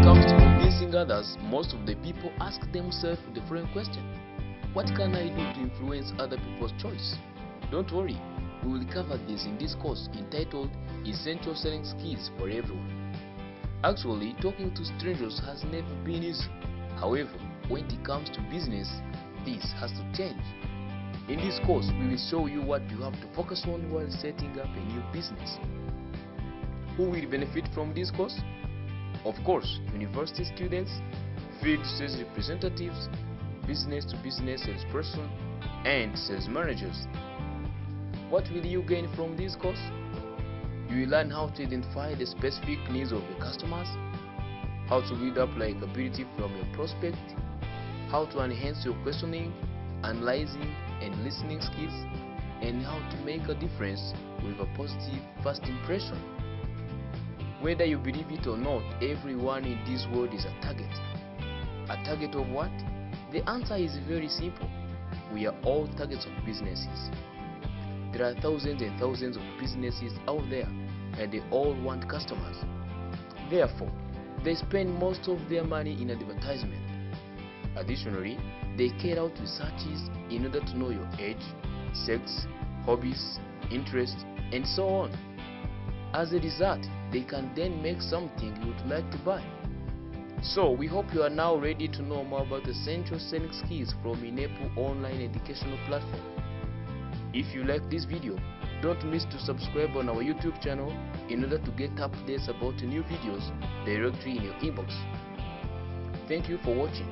it comes to convincing others, most of the people ask themselves the following question: what can I do to influence other people's choice? Don't worry, we will cover this in this course entitled Essential Selling Skills for Everyone. Actually, talking to strangers has never been easy. However, when it comes to business, this has to change. In this course, we will show you what you have to focus on while setting up a new business. Who will benefit from this course? Of course, university students, field sales representatives, business-to-business salesperson, and sales managers. What will you gain from this course? You will learn how to identify the specific needs of your customers, how to build up likability from your prospect, how to enhance your questioning, analyzing, and listening skills, and how to make a difference with a positive first impression. Whether you believe it or not, everyone in this world is a target. A target of what? The answer is very simple. We are all targets of businesses. There are thousands and thousands of businesses out there, and they all want customers. Therefore, they spend most of their money in advertisement. Additionally, they carry out researches in order to know your age, sex, hobbies, interests, and so on. As a result, they can then make something you would like to buy. So, we hope you are now ready to know more about essential selling skills from INEPU online educational platform. If you like this video, don't miss to subscribe on our YouTube channel in order to get updates about new videos directly in your inbox. Thank you for watching.